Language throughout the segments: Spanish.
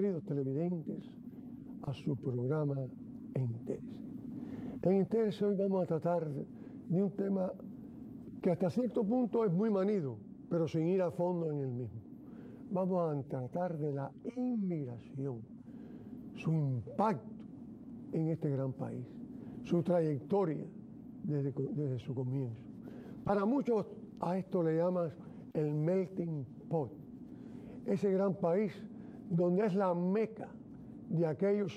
queridos televidentes, a su programa Entérese. En Entérese hoy vamos a tratar de un tema que hasta cierto punto es muy manido, pero sin ir a fondo en el mismo. Vamos a tratar de la inmigración, su impacto en este gran país, su trayectoria desde su comienzo. Para muchos a esto le llaman el melting pot, ese gran país donde es la meca de aquellos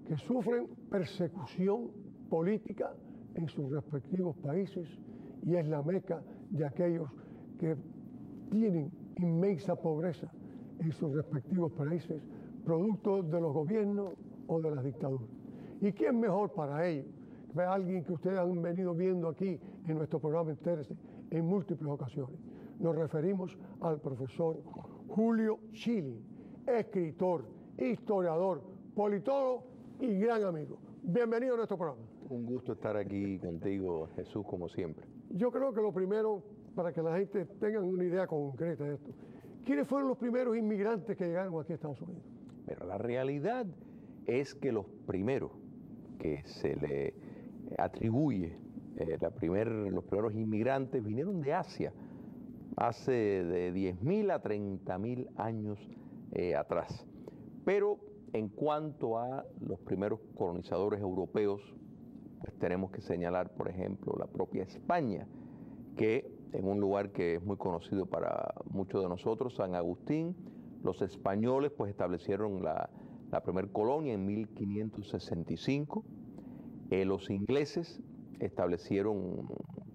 que sufren persecución política en sus respectivos países y es la meca de aquellos que tienen inmensa pobreza en sus respectivos países, producto de los gobiernos o de las dictaduras. ¿Y quién mejor para ello? Alguien que ustedes han venido viendo aquí en nuestro programa Entérese en múltiples ocasiones. Nos referimos al profesor Julio Schilling, escritor, historiador, politólogo y gran amigo. Bienvenido a nuestro programa. Un gusto estar aquí contigo, Jesús, como siempre. Yo creo que lo primero, para que la gente tenga una idea concreta de esto, ¿quiénes fueron los primeros inmigrantes que llegaron aquí a Estados Unidos? Pero la realidad es que los primeros que se le atribuye, los primeros inmigrantes vinieron de Asia, hace de 10.000 a 30.000 años atrás. Pero en cuanto a los primeros colonizadores europeos, pues tenemos que señalar, por ejemplo, la propia España, que en un lugar que es muy conocido para muchos de nosotros, San Agustín, los españoles pues establecieron la primer colonia en 1565, los ingleses establecieron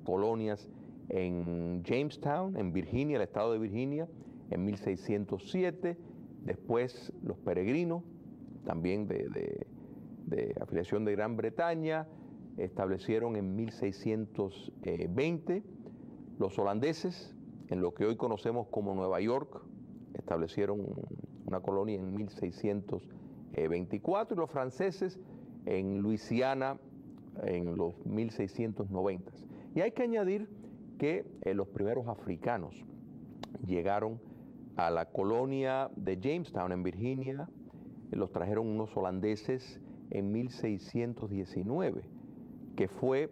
colonias en Jamestown, en Virginia, el estado de Virginia, en 1607, después los peregrinos, también de afiliación de Gran Bretaña, establecieron en 1620, los holandeses, en lo que hoy conocemos como Nueva York, establecieron una colonia en 1624, y los franceses en Luisiana en los 1690. Y hay que añadir que los primeros africanos llegaron a la colonia de Jamestown en Virginia, los trajeron unos holandeses en 1619, que fueron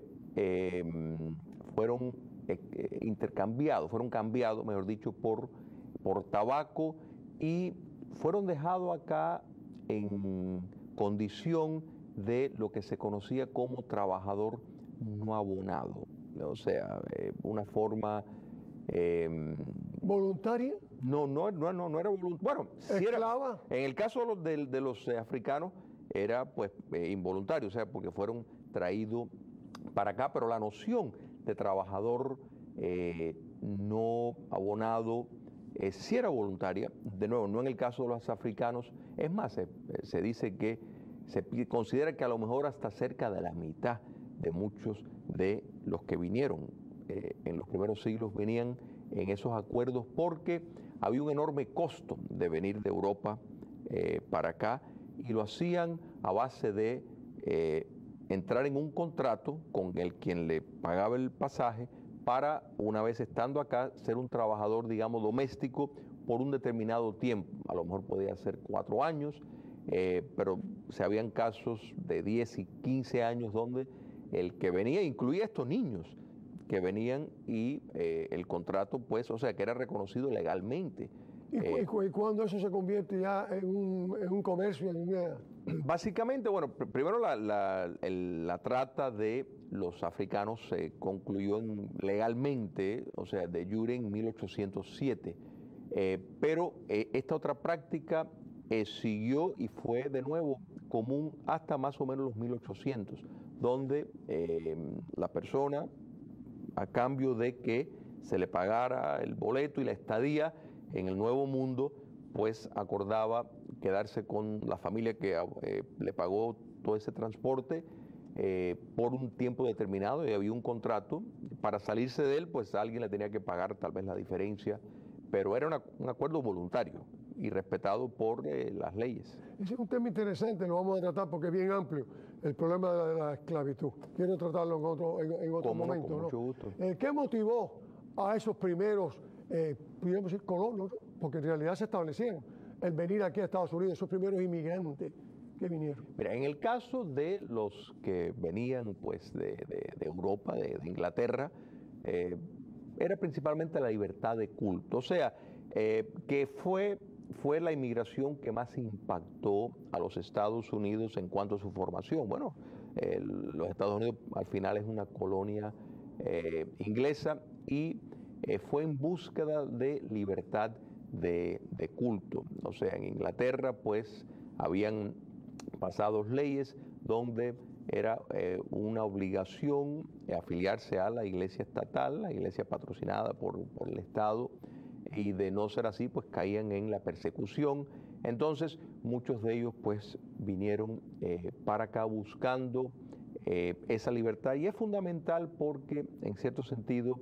cambiados, mejor dicho, por tabaco y fueron dejados acá en condición de lo que se conocía como trabajador no abonado, o sea, una forma ¿voluntaria? No era voluntaria. Bueno, sí era, en el caso de los africanos era pues involuntario, o sea, porque fueron traídos para acá, pero la noción de trabajador no abonado sí era voluntaria. De nuevo, no en el caso de los africanos. Es más, se dice que se considera que a lo mejor hasta cerca de la mitad de muchos de los que vinieron en los primeros siglos venían en esos acuerdos porque había un enorme costo de venir de Europa para acá y lo hacían a base de entrar en un contrato con el quien le pagaba el pasaje para, una vez estando acá, ser un trabajador, digamos, doméstico por un determinado tiempo. A lo mejor podía ser 4 años, pero se habían casos de 10 y 15 años donde el que venía incluía a estos niños que venían y el contrato, pues, o sea, que era reconocido legalmente. ¿Y cuándo eso se convierte ya en un comercio? Básicamente, bueno, primero la trata de los africanos se concluyó legalmente, o sea, de jure en 1807, pero esta otra práctica siguió y fue de nuevo común hasta más o menos los 1800, donde la persona, a cambio de que se le pagara el boleto y la estadía en el Nuevo Mundo, pues acordaba quedarse con la familia que le pagó todo ese transporte por un tiempo determinado y había un contrato. Para salirse de él, pues alguien le tenía que pagar tal vez la diferencia, pero era un acuerdo voluntario y respetado por las leyes. Ese es un tema interesante, lo vamos a tratar porque es bien amplio, el problema de la esclavitud. Quiero tratarlo en otro momento. Con mucho gusto. ¿Qué motivó a esos primeros, podríamos decir, colonos, porque en realidad se establecieron el venir aquí a Estados Unidos, esos primeros inmigrantes que vinieron? Mira, en el caso de los que venían pues de Europa, de Inglaterra, era principalmente la libertad de culto. O sea, que fue la inmigración que más impactó a los Estados Unidos en cuanto a su formación. Bueno, los Estados Unidos al final es una colonia inglesa y fue en búsqueda de libertad de culto. O sea, en Inglaterra pues habían pasado leyes donde era una obligación afiliarse a la iglesia estatal, la iglesia patrocinada por el Estado, y de no ser así pues caían en la persecución. Entonces muchos de ellos pues vinieron para acá buscando esa libertad, y es fundamental porque en cierto sentido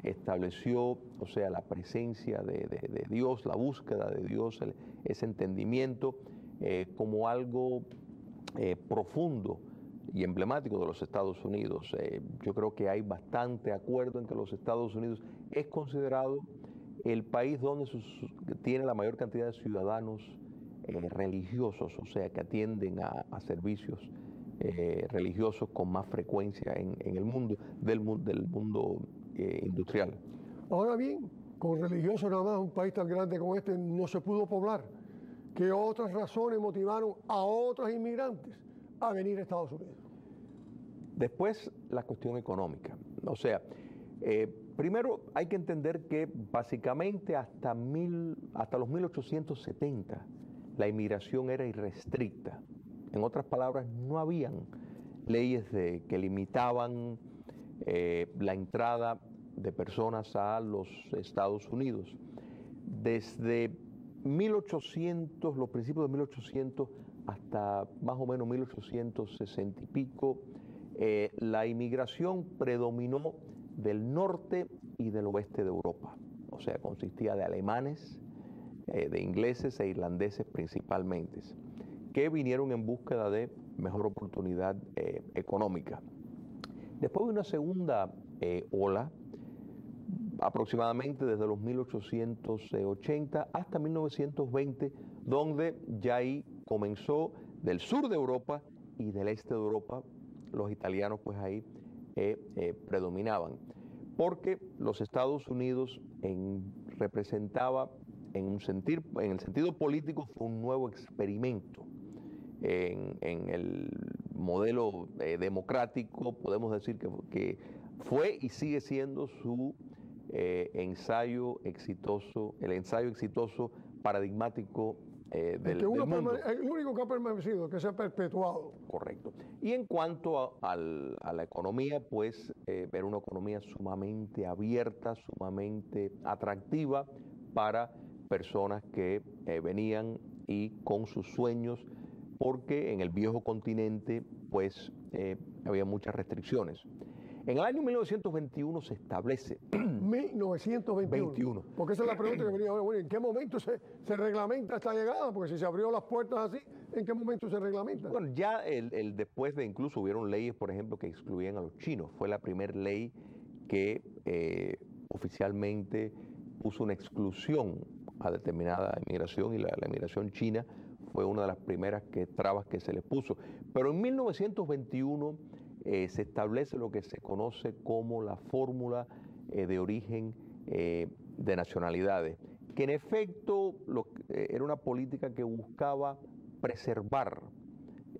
estableció, o sea, la presencia de Dios, la búsqueda de Dios, ese entendimiento como algo profundo y emblemático de los Estados Unidos. Yo creo que hay bastante acuerdo en que los Estados Unidos es considerado el país donde tiene la mayor cantidad de ciudadanos religiosos, o sea, que atienden a servicios religiosos con más frecuencia en el mundo, del mundo industrial. Ahora bien, con religiosos nada más, un país tan grande como este no se pudo poblar. ¿Qué otras razones motivaron a otros inmigrantes a venir a Estados Unidos? Después, la cuestión económica. O sea, primero hay que entender que básicamente hasta los 1870 la inmigración era irrestricta. En otras palabras, no habían leyes que limitaban la entrada de personas a los Estados Unidos. Desde 1800, los principios de 1800 hasta más o menos 1860 y pico, la inmigración predominó del norte y del oeste de Europa. O sea, consistía de alemanes, de ingleses e irlandeses principalmente, que vinieron en búsqueda de mejor oportunidad económica. Después de una segunda ola, aproximadamente desde los 1880 hasta 1920, donde ya ahí comenzó del sur de Europa y del este de Europa, los italianos pues ahí predominaban, porque los Estados Unidos representaba en el sentido político, fue un nuevo experimento en el modelo democrático. Podemos decir que fue y sigue siendo su ensayo exitoso paradigmático del mundo. El único que ha permanecido, que se ha perpetuado. Correcto. Y en cuanto a la economía, pues era una economía sumamente abierta, sumamente atractiva para personas que venían y con sus sueños, porque en el viejo continente pues había muchas restricciones. En el año 1921 se establece... 1921. Porque esa es la pregunta que venía ahora. Bueno, ¿en qué momento se reglamenta esta llegada? Porque si se abrió las puertas así, ¿en qué momento se reglamenta? Bueno, ya después de incluso hubieron leyes, por ejemplo, que excluían a los chinos. Fue la primera ley que oficialmente puso una exclusión a determinada inmigración, y la inmigración china fue una de las primeras trabas que se les puso. Pero en 1921 se establece lo que se conoce como la fórmula de origen de nacionalidades, que en efecto era una política que buscaba preservar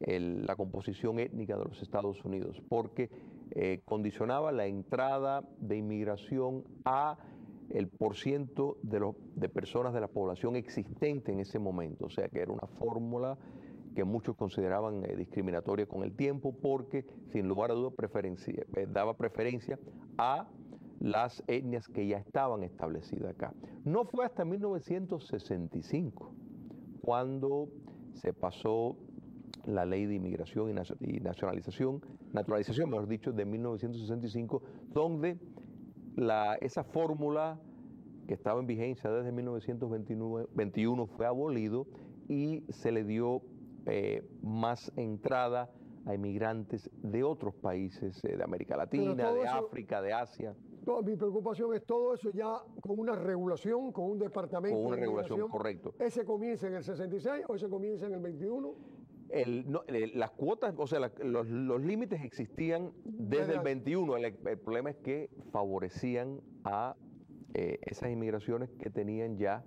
la composición étnica de los Estados Unidos, porque condicionaba la entrada de inmigración a el porciento de personas de la población existente en ese momento. O sea que era una fórmula que muchos consideraban discriminatoria con el tiempo, porque sin lugar a dudas daba preferencia a las etnias que ya estaban establecidas acá. No fue hasta 1965 cuando se pasó la ley de inmigración y naturalización, mejor dicho, de 1965, donde esa fórmula que estaba en vigencia desde 1921 fue abolido y se le dio más entrada a inmigrantes de otros países de América Latina, de África, de Asia. Mi preocupación es todo eso ya con una regulación, con un departamento con una de regulación, correcto. ¿Ese comienza en el 66 o ese comienza en el 21? Las cuotas, o sea, los límites existían desde el 21. El problema es que favorecían a esas inmigraciones que tenían ya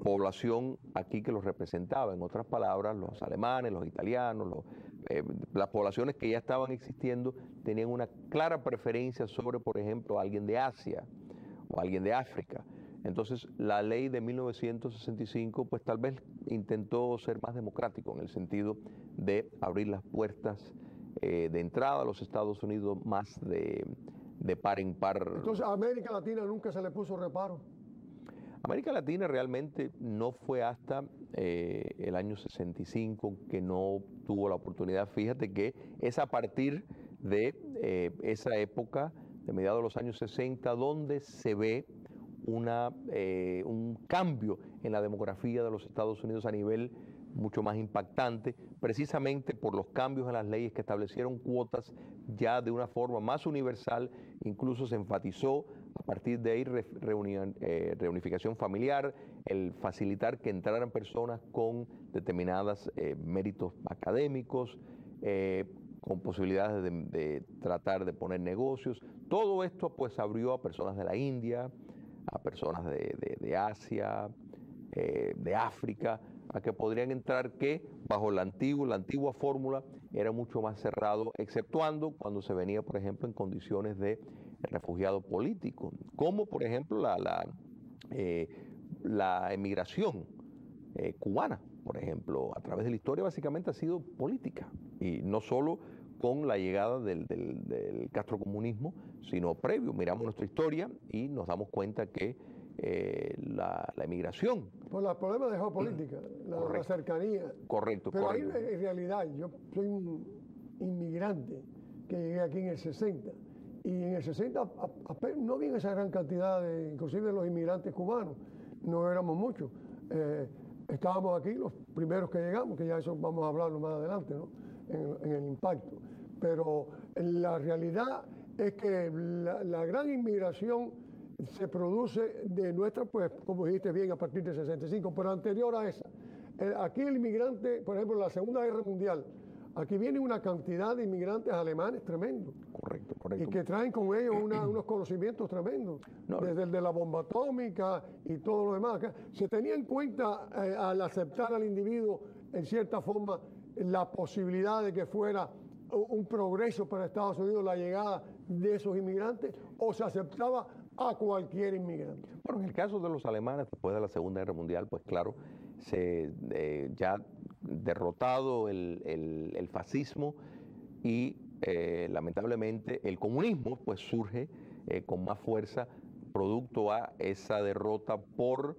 población aquí que los representaba. En otras palabras, los alemanes, los italianos, las poblaciones que ya estaban existiendo tenían una clara preferencia sobre, por ejemplo, alguien de Asia o alguien de África. Entonces, la ley de 1965, pues tal vez intentó ser más democrático en el sentido de abrir las puertas de entrada a los Estados Unidos más de par en par. Entonces, ¿a América Latina nunca se le puso reparo? América Latina realmente no fue hasta el año 65 que no tuvo la oportunidad. Fíjate que es a partir de esa época, de mediados de los años 60, donde se ve un cambio en la demografía de los Estados Unidos a nivel mucho más impactante, precisamente por los cambios en las leyes que establecieron cuotas ya de una forma más universal. Incluso se enfatizó a partir de ahí reunificación familiar, el facilitar que entraran personas con determinados méritos académicos, con posibilidades de tratar de poner negocios. Todo esto pues abrió a personas de la India, a personas de Asia, de África, a que podrían entrar, que bajo la antigua fórmula era mucho más cerrado, exceptuando cuando se venía, por ejemplo, en condiciones de refugiado político, como por ejemplo la emigración cubana, por ejemplo, a través de la historia básicamente ha sido política, y no solo con la llegada del castrocomunismo, sino previo. Miramos nuestra historia y nos damos cuenta que la emigración. Por los problemas de geopolítica, la cercanía. Correcto, pero correcto. Ahí, en realidad, yo soy un inmigrante que llegué aquí en el 60. Y en el 60 no había esa gran cantidad inclusive de los inmigrantes cubanos. No éramos muchos. Estábamos aquí los primeros que llegamos, que ya eso vamos a hablarlo más adelante, ¿no? En el impacto. Pero la realidad es que la gran inmigración se produce de nuestra, pues, como dijiste bien, a partir de 65, pero anterior a esa. Aquí el inmigrante, por ejemplo, en la Segunda Guerra Mundial, aquí viene una cantidad de inmigrantes alemanes tremendo. Correcto. Y que traen con ellos unos conocimientos tremendos, desde el de la bomba atómica y todo lo demás. Se tenía en cuenta al aceptar al individuo, en cierta forma, la posibilidad de que fuera un progreso para Estados Unidos la llegada de esos inmigrantes, o se aceptaba a cualquier inmigrante. Bueno, en el caso de los alemanes, después de la Segunda Guerra Mundial, pues claro, ya derrotado el fascismo y lamentablemente el comunismo, pues surge con más fuerza producto a esa derrota por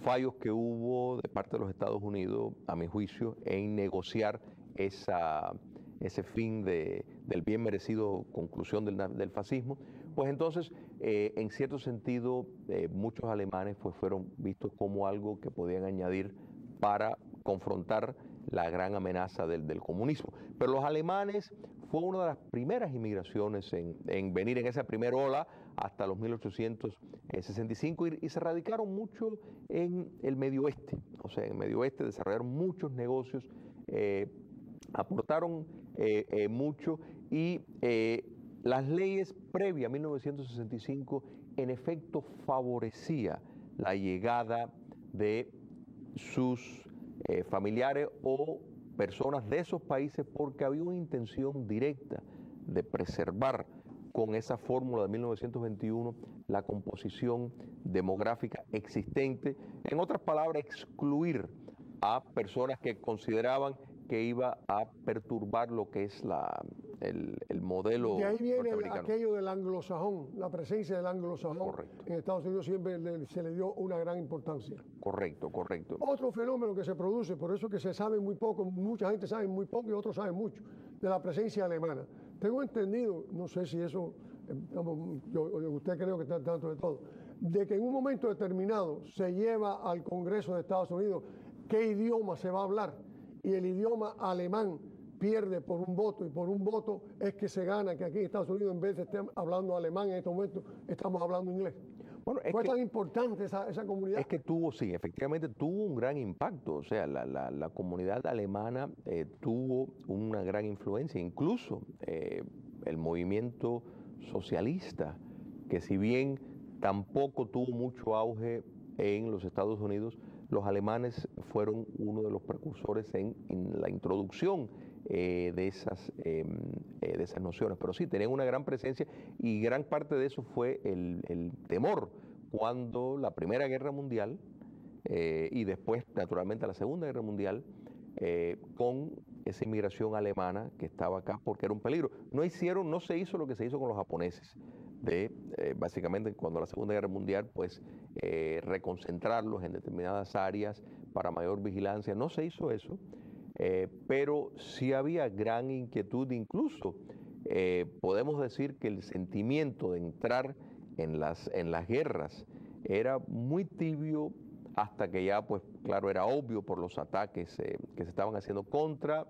fallos que hubo de parte de los Estados Unidos, a mi juicio, en negociar ese fin del bien merecido conclusión del fascismo. Pues entonces, en cierto sentido, muchos alemanes pues fueron vistos como algo que podían añadir para confrontar la gran amenaza del comunismo. Pero los alemanes fue una de las primeras inmigraciones en venir en esa primera ola hasta los 1865 y se radicaron mucho en el Medio Oeste. O sea, en el Medio Oeste desarrollaron muchos negocios, aportaron mucho y las leyes previas a 1965 en efecto favorecía la llegada de sus familiares o personas de esos países, porque había una intención directa de preservar con esa fórmula de 1921 la composición demográfica existente. En otras palabras, excluir a personas que consideraban que iba a perturbar lo que es el modelo. De ahí viene aquello del anglosajón, la presencia del anglosajón. Correcto. En Estados Unidos siempre se le dio una gran importancia. Correcto. Otro fenómeno que se produce, por eso que se sabe muy poco, mucha gente sabe muy poco y otros saben mucho, de la presencia alemana. Tengo entendido, no sé si eso, usted creo que está tanto de todo, de que en un momento determinado se lleva al Congreso de Estados Unidos qué idioma se va a hablar, y el idioma alemán pierde por un voto, y por un voto es que se gana, que aquí en Estados Unidos, en vez de estar hablando alemán en estos momentos, estamos hablando inglés. Bueno, ¿Fue tan importante esa comunidad? Es que sí, efectivamente tuvo un gran impacto. O sea, la comunidad alemana tuvo una gran influencia. Incluso el movimiento socialista, que si bien tampoco tuvo mucho auge en los Estados Unidos, los alemanes fueron uno de los precursores en la introducción de esas nociones. Pero sí, tenían una gran presencia, y gran parte de eso fue el temor cuando la Primera Guerra Mundial y después, naturalmente, la Segunda Guerra Mundial, con esa inmigración alemana que estaba acá, porque era un peligro. No se hizo lo que se hizo con los japoneses, básicamente cuando la Segunda Guerra Mundial, pues reconcentrarlos en determinadas áreas para mayor vigilancia. No se hizo eso, pero sí había gran inquietud. Incluso podemos decir que el sentimiento de entrar en las guerras era muy tibio, hasta que ya, pues claro, era obvio por los ataques que se estaban haciendo contra,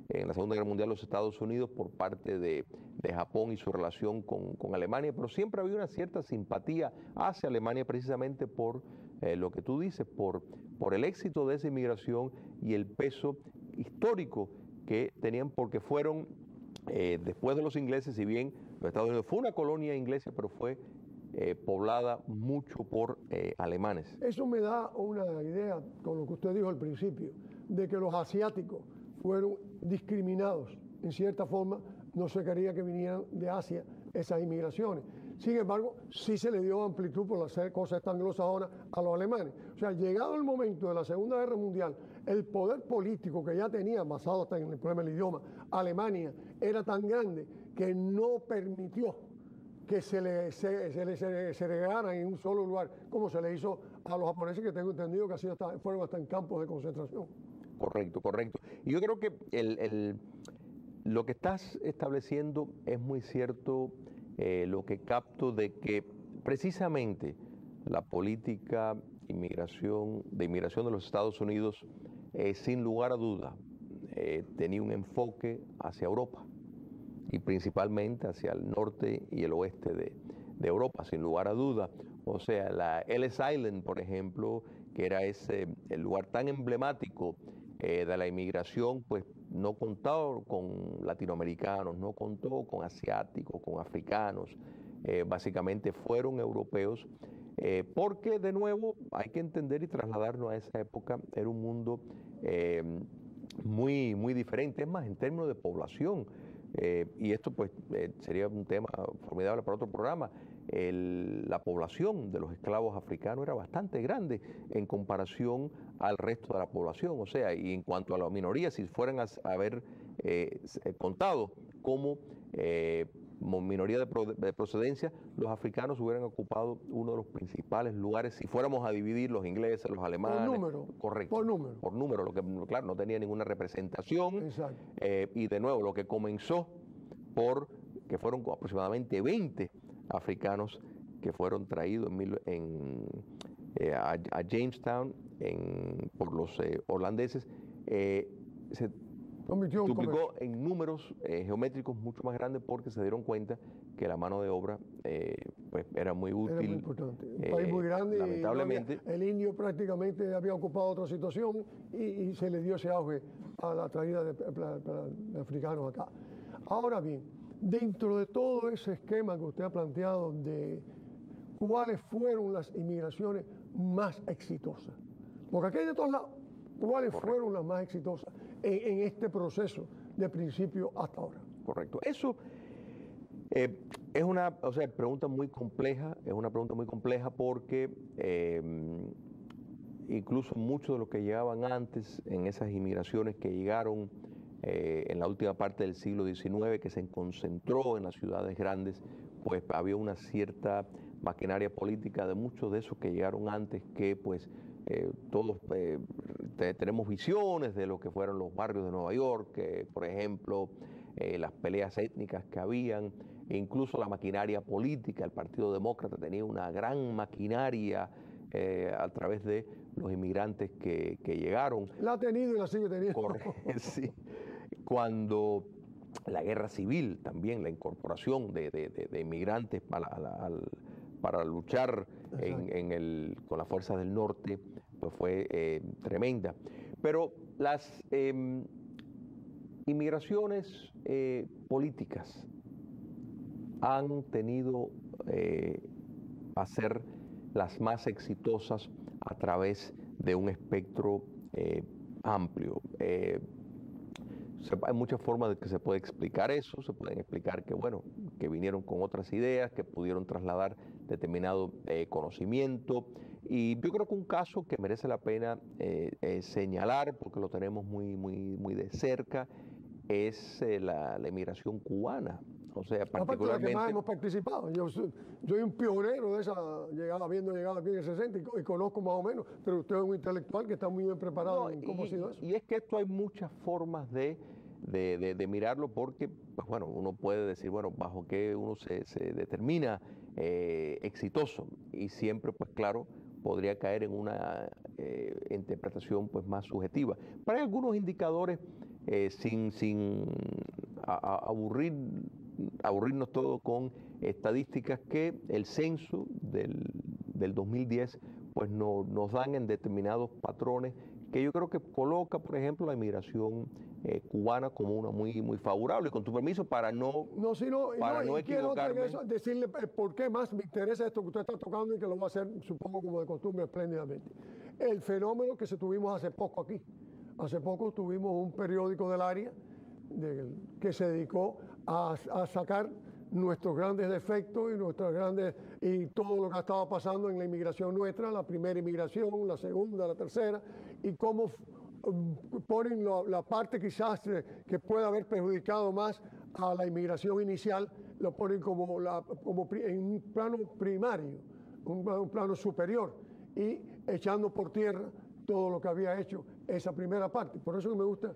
en la Segunda Guerra Mundial, los Estados Unidos por parte de Japón y su relación con Alemania, pero siempre había una cierta simpatía hacia Alemania, precisamente por lo que tú dices, por el éxito de esa inmigración y el peso histórico que tenían, porque fueron, después de los ingleses, si bien los Estados Unidos fue una colonia inglesa, pero fue poblada mucho por alemanes. Eso me da una idea, con lo que usted dijo al principio, de que los asiáticos fueron discriminados. En cierta forma, no se quería que vinieran de Asia esas inmigraciones. Sin embargo, sí se le dio amplitud por hacer cosas tan anglosajonas a los alemanes. O sea, llegado el momento de la Segunda Guerra Mundial, el poder político que ya tenía, basado hasta en el problema del idioma, Alemania, era tan grande que no permitió que se segregaran en un solo lugar, como se le hizo a los japoneses, que tengo entendido que fueron hasta en campos de concentración. Correcto, correcto. Y yo creo que lo que estás estableciendo es muy cierto, lo que capto de que precisamente la política de inmigración de los Estados Unidos, sin lugar a duda, tenía un enfoque hacia Europa, y principalmente hacia el norte y el oeste de Europa, sin lugar a duda. O sea, la Ellis Island, por ejemplo, que era el lugar tan emblemático de la inmigración, pues no contó con latinoamericanos, no contó con asiáticos, con africanos, básicamente fueron europeos, porque de nuevo hay que entender y trasladarnos a esa época. Era un mundo muy, muy diferente, es más, en términos de población. Y esto pues sería un tema formidable para otro programa. La población de los esclavos africanos era bastante grande en comparación al resto de la población. O sea, y en cuanto a las minorías, si fueran a haber contado como minoría de procedencia, los africanos hubieran ocupado uno de los principales lugares, si fuéramos a dividir los ingleses, los alemanes. Por número. Correcto. Por número. Por número, lo que claro, no tenía ninguna representación. Exacto. Y de nuevo, lo que comenzó que fueron aproximadamente 20 africanos que fueron traídos a Jamestown por los holandeses, se duplicó en números geométricos mucho más grandes, porque se dieron cuenta que la mano de obra pues era muy útil. Era muy importante. Un país muy grande, lamentablemente. Y el indio prácticamente había ocupado otra situación, y se le dio ese auge a la traída de africanos acá. Ahora bien, dentro de todo ese esquema que usted ha planteado de cuáles fueron las inmigraciones más exitosas, porque aquí hay de todos lados, ¿cuáles fueron las más exitosas en este proceso de principio hasta ahora? Correcto. Eso es una pregunta muy compleja, porque incluso muchos de los que llegaban antes en esas inmigraciones que llegaron en la última parte del siglo XIX, que se concentró en las ciudades grandes, pues había una cierta maquinaria política de muchos de esos que llegaron antes, que pues todos tenemos visiones de lo que fueron los barrios de Nueva York, por ejemplo, las peleas étnicas que habían, e incluso la maquinaria política. El Partido Demócrata tenía una gran maquinaria a través de los inmigrantes que llegaron. La ha tenido y la sigue teniendo. Sí. cuando la guerra civil también, la incorporación de inmigrantes para luchar con las fuerzas del norte, pues fue tremenda. Pero las inmigraciones políticas han tenido a ser las más exitosas a través de un espectro amplio. Hay muchas formas de que se puede explicar eso. Se pueden explicar que, bueno, que vinieron con otras ideas, que pudieron trasladar determinado conocimiento. Y yo creo que un caso que merece la pena señalar, porque lo tenemos muy de cerca, es la inmigración cubana. O sea, particularmente... Aparte de la que más hemos participado. Yo soy un pionero de esa llegada, habiendo llegado aquí en el 60 y conozco más o menos, pero usted es un intelectual que está muy bien preparado en cómo ha sido eso. Y es que esto hay muchas formas de mirarlo, porque, pues bueno, uno puede decir, bueno, bajo qué uno se determina exitoso, y siempre, pues claro, podría caer en una interpretación pues más subjetiva. Pero hay algunos indicadores sin aburrirnos todo con estadísticas que el censo del 2010 pues nos dan en determinados patrones, que yo creo que coloca, por ejemplo, la inmigración cubana como una muy favorable. Y con tu permiso, para no equivocarme. Quiero decirle por qué más me interesa esto que usted está tocando, y que lo va a hacer, supongo, como de costumbre, espléndidamente. El fenómeno que tuvimos hace poco aquí. Hace poco tuvimos un periódico del área que se dedicó a sacar nuestros grandes defectos y todo lo que estaba pasando en la inmigración nuestra, la primera inmigración, la segunda, la tercera, y cómo ponen la parte quizás que pueda haber perjudicado más a la inmigración inicial, lo ponen como en un plano primario, un plano superior, y echando por tierra todo lo que había hecho esa primera parte. Por eso que me gusta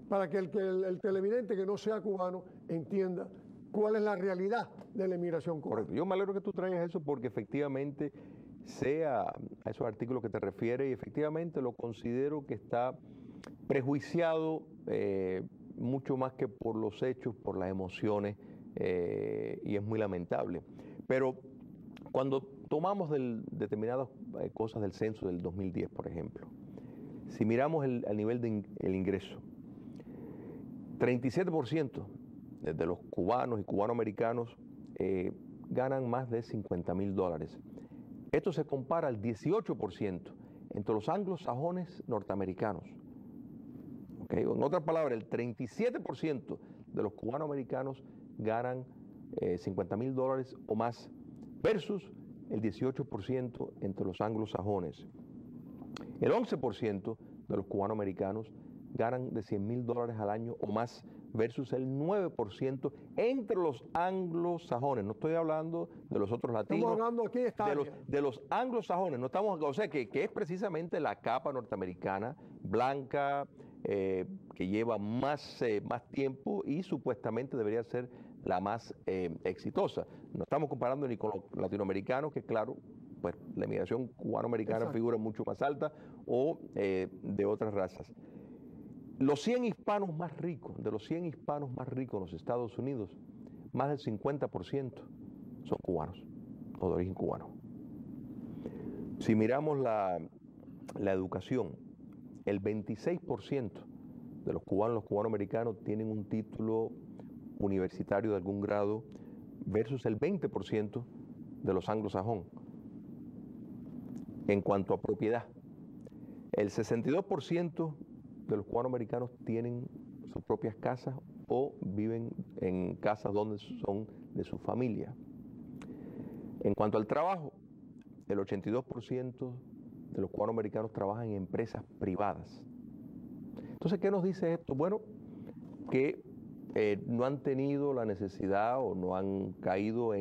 para que el televidente que no sea cubano entienda cuál es la realidad de la inmigración cubana. Correcto. Yo me alegro que tú traigas eso, porque efectivamente sea a esos artículos que te refieres, y efectivamente lo considero que está prejuiciado mucho más que por los hechos, por las emociones, y es muy lamentable. Pero cuando tomamos determinadas cosas del censo del 2010, por ejemplo, si miramos el nivel del ingreso, 37% de los cubanos y cubanoamericanos ganan más de $50,000. Esto se compara al 18% entre los anglosajones norteamericanos. ¿Okay? En otras palabras, el 37% de los cubanoamericanos ganan $50,000 o más, versus el 18% entre los anglosajones. El 11% de los cubanoamericanos ganan de $100,000 al año o más, versus el 9% entre los anglosajones. No estoy hablando de los otros latinos. Estamos hablando aquí de los anglosajones. No estamos, o sea, que es precisamente la capa norteamericana, blanca, que lleva más tiempo y supuestamente debería ser la más exitosa. No estamos comparando ni con los latinoamericanos, que claro, pues la inmigración cubanoamericana figura mucho más alta, o de otras razas. Los 100 hispanos más ricos, de los 100 hispanos más ricos en los Estados Unidos, más del 50% son cubanos o de origen cubano. Si miramos la educación, el 26% de los cubanoamericanos tienen un título universitario de algún grado, versus el 20% de los anglosajón. En cuanto a propiedad, el 62% de los cubanoamericanos tienen sus propias casas o viven en casas donde son de su familia. En cuanto al trabajo, el 82% de los cubanoamericanos trabajan en empresas privadas. Entonces, ¿qué nos dice esto? Bueno, que no han tenido la necesidad o no han caído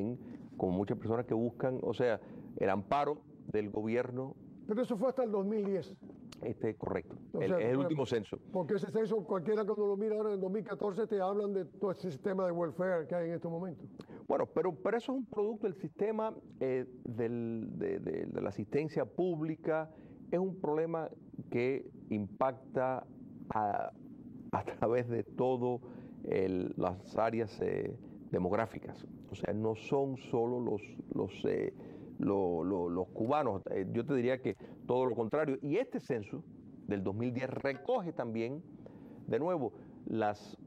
como muchas personas que buscan, o sea, el amparo del gobierno. Pero eso fue hasta el 2010. Correcto, es el último censo. Porque ese censo, cualquiera cuando lo mira ahora en 2014, te hablan de todo ese sistema de welfare que hay en estos momentos. Bueno, pero eso es un producto del sistema de la asistencia pública. Es un problema que impacta a a través de todas las áreas demográficas. O sea, no son solo los cubanos. Yo te diría que todo lo contrario. Y este censo del 2010 recoge también, de nuevo, las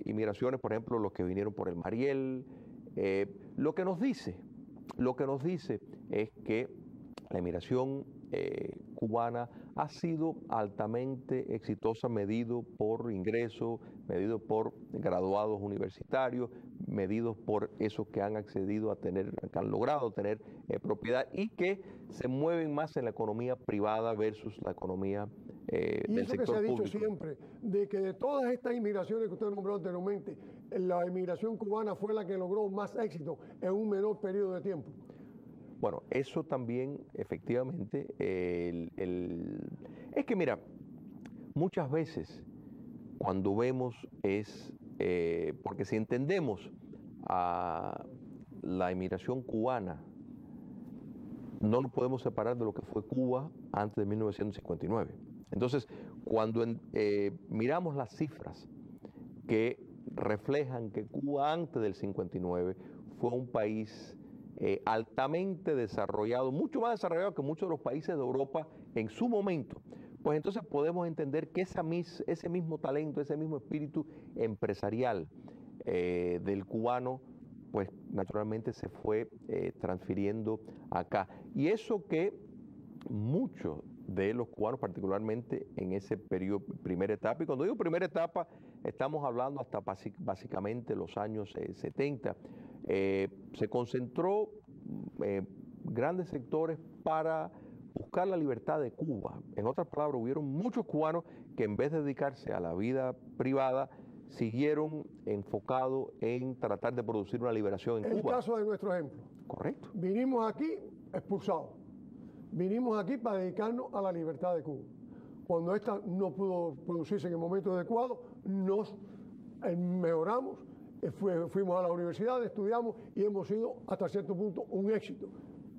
inmigraciones, por ejemplo, los que vinieron por el Mariel. Lo que nos dice es que la inmigración cubana ha sido altamente exitosa, medido por ingresos, medido por graduados universitarios, medidos por esos que han accedido a tener, que han logrado tener propiedad y que se mueven más en la economía privada versus la economía del sector público. Y eso que se ha dicho siempre, de que de todas estas inmigraciones que usted nombró anteriormente, la inmigración cubana fue la que logró más éxito en un menor periodo de tiempo. Bueno, eso también, efectivamente, es que mira, muchas veces cuando vemos porque si entendemos a la inmigración cubana, no lo podemos separar de lo que fue Cuba antes de 1959. Entonces, cuando miramos las cifras que reflejan que Cuba antes del 59 fue un país altamente desarrollado, mucho más desarrollado que muchos de los países de Europa en su momento, pues entonces podemos entender que ese mismo talento, ese mismo espíritu empresarial del cubano, pues naturalmente se fue transfiriendo acá. Y eso que muchos de los cubanos, particularmente en ese periodo, primera etapa, y cuando digo primera etapa, estamos hablando hasta básicamente los años 70, se concentró grandes sectores para buscar la libertad de Cuba. En otras palabras, hubieron muchos cubanos que en vez de dedicarse a la vida privada, siguieron enfocados en tratar de producir una liberación en Cuba. El caso de nuestro ejemplo. Correcto. Vinimos aquí expulsados. Vinimos aquí para dedicarnos a la libertad de Cuba. Cuando esta no pudo producirse en el momento adecuado, nos mejoramos, fuimos a la universidad, estudiamos y hemos sido hasta cierto punto un éxito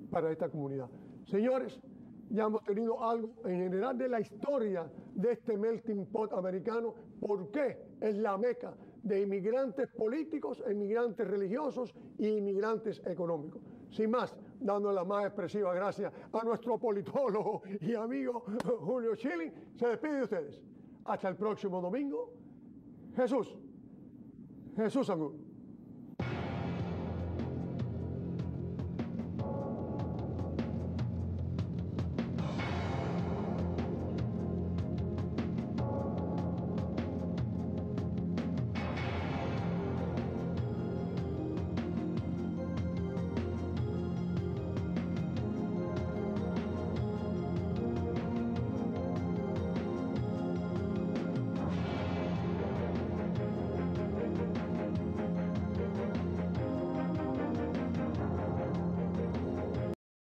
para esta comunidad. Señores, ya hemos tenido algo en general de la historia de este melting pot americano, por qué es la meca de inmigrantes políticos, inmigrantes religiosos y inmigrantes económicos. Sin más, dándole las más expresivas gracias a nuestro politólogo y amigo Julio Schilling, se despide de ustedes. Hasta el próximo domingo. Jesús Angulo.